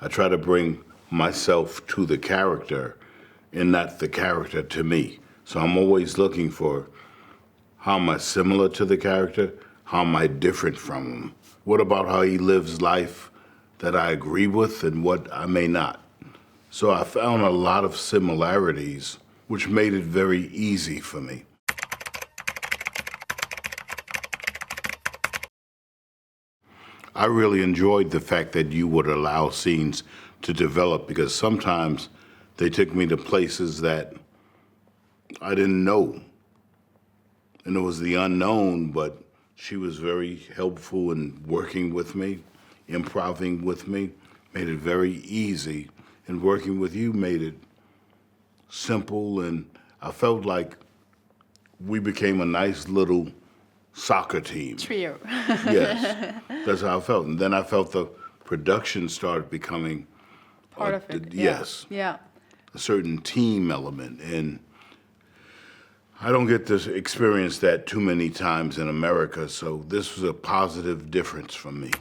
I try to bring myself to the character and not the character to me. So I'm always looking for, how am I similar to the character? How am I different from him? What about how he lives life that I agree with and what I may not? So I found a lot of similarities, which made it very easy for me. I really enjoyed the fact that you would allow scenes to develop, because sometimes they took me to places that I didn't know. And it was the unknown, but she was very helpful in working with me, improvising with me, made it very easy. And working with you made it simple, and I felt like we became a nice little soccer team. Trio. Yes, that's how I felt. And then I felt the production started becoming Part of it. Yes, Yeah. a certain team element. And I don't get to experience that too many times in America, so this was a positive difference for me.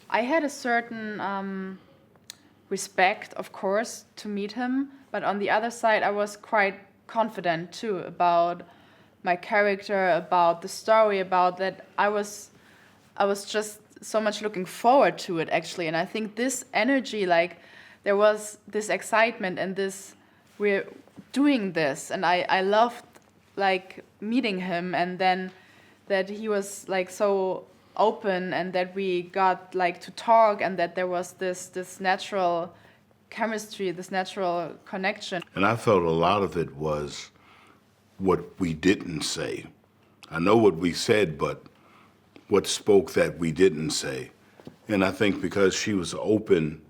I had a certain respect, of course, to meet him, but on the other side, I was quite confident too about my character, about the story, about that. I was just so much looking forward to it, actually, and I think this energy, like, there was this excitement and this, we're doing this, and I loved, like, meeting him, and then that he was, like, so open, and that we got, like, to talk, and that there was this natural chemistry, this natural connection. And I felt a lot of it was what we didn't say. I know what we said, but what spoke that we didn't say. And I think because she was open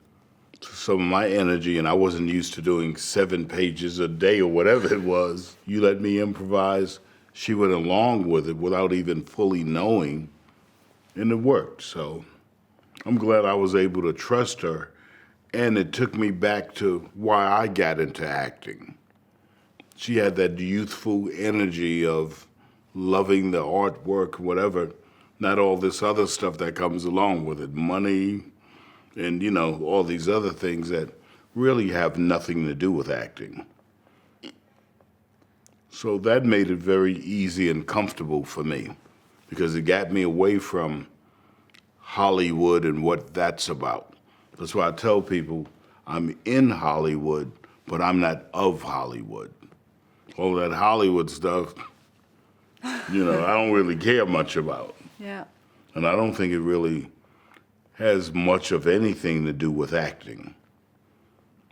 to some of my energy, and I wasn't used to doing 7 pages a day or whatever it was, you let me improvise. She went along with it without even fully knowing, and it worked. So I'm glad I was able to trust her, and it took me back to why I got into acting. She had that youthful energy of loving the artwork, whatever, not all this other stuff that comes along with it, money, and, you know, all these other things that really have nothing to do with acting. So that made it very easy and comfortable for me, because it got me away from Hollywood and what that's about. That's why I tell people I'm in Hollywood, but I'm not of Hollywood. All that Hollywood stuff, you know, I don't really care much about. Yeah. And I don't think it really has much of anything to do with acting.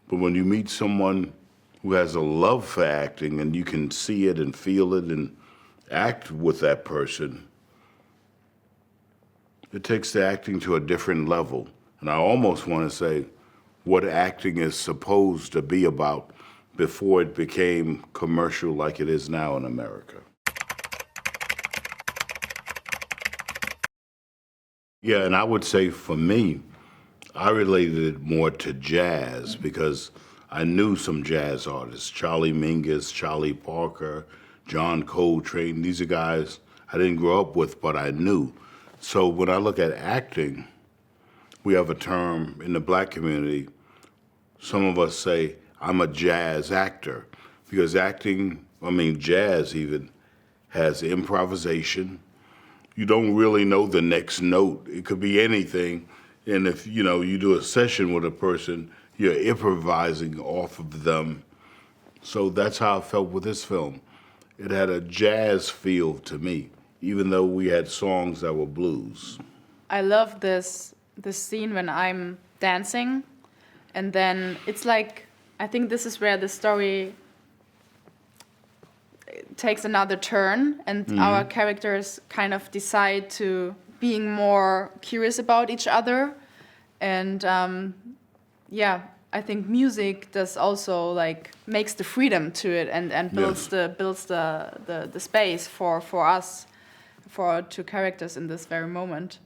But when you meet someone who has a love for acting and you can see it and feel it and act with that person, it takes the acting to a different level. And I almost want to say what acting is supposed to be about before it became commercial like it is now in America. Yeah, and I would say for me, I related it more to jazz because I knew some jazz artists, Charlie Mingus, Charlie Parker, John Coltrane. These are guys I didn't grow up with, but I knew. So when I look at acting, we have a term in the black community. Some of us say, I'm a jazz actor, because acting, jazz even, has improvisation. You don't really know the next note. It could be anything. And if, you know, you do a session with a person, you're improvising off of them. So that's how I felt with this film. It had a jazz feel to me, even though we had songs that were blues. I love this scene when I'm dancing, and then it's like, I think this is where the story takes another turn, and our characters kind of decide to being more curious about each other. And I think music does also, like, makes the freedom to it, and builds the space for us, for our two characters in this very moment.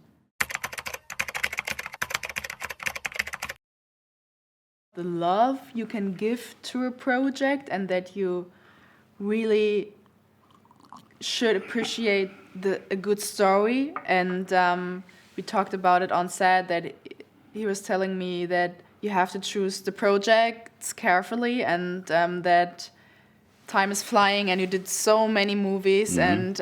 The love you can give to a project, and that you really should appreciate a good story, and we talked about it on set, that he was telling me that you have to choose the projects carefully, and that time is flying and you did so many movies. And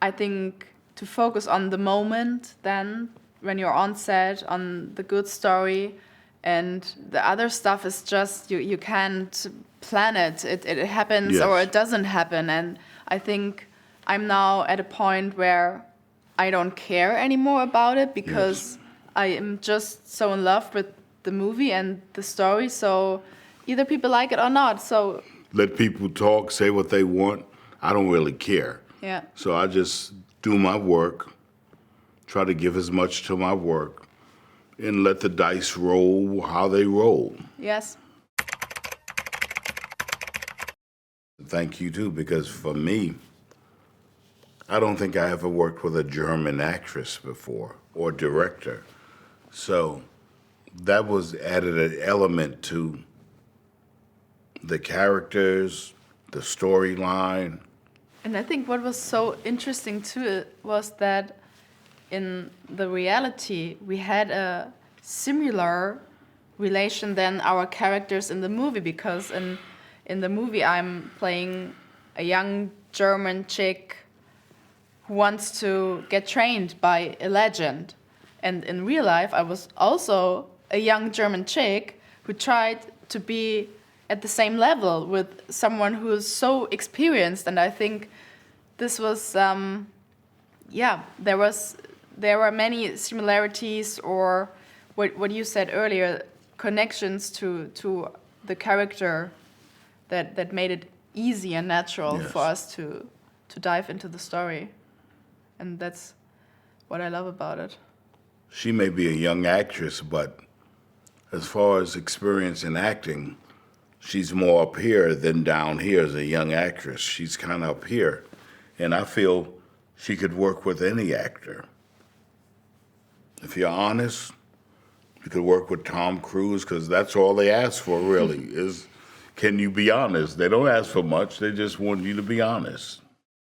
I think to focus on the moment then when you're on set, on the good story, and the other stuff is just you can't plan it. It happens. Yes. Or it doesn't happen. And I think I'm now at a point where I don't care anymore about it, because I am just so in love with the movie and the story. So either people like it or not. So Let people talk, say what they want. I don't really care. yeah. So I just do my work, try to give as much to my work, and let the dice roll how they roll. Yes. Thank you too, because for me, I don't think I ever worked with a German actress before or director. So that was added an element to the characters, the storyline. And I think what was so interesting too was that in the reality we had a similar relation than our characters in the movie, because in the movie I'm playing a young German chick who wants to get trained by a legend. And in real life I was also a young German chick who tried to be at the same level with someone who is so experienced. And I think this was, there were many similarities, or what you said earlier, connections to the character that made it easy and natural for us to dive into the story. And that's what I love about it. She may be a young actress, but as far as experience in acting, she's more up here than down here as a young actress. She's kind of up here. And I feel she could work with any actor. If you're honest, you could work with Tom Cruise, because that's all they ask for, really, is can you be honest? They don't ask for much. They just want you to be honest.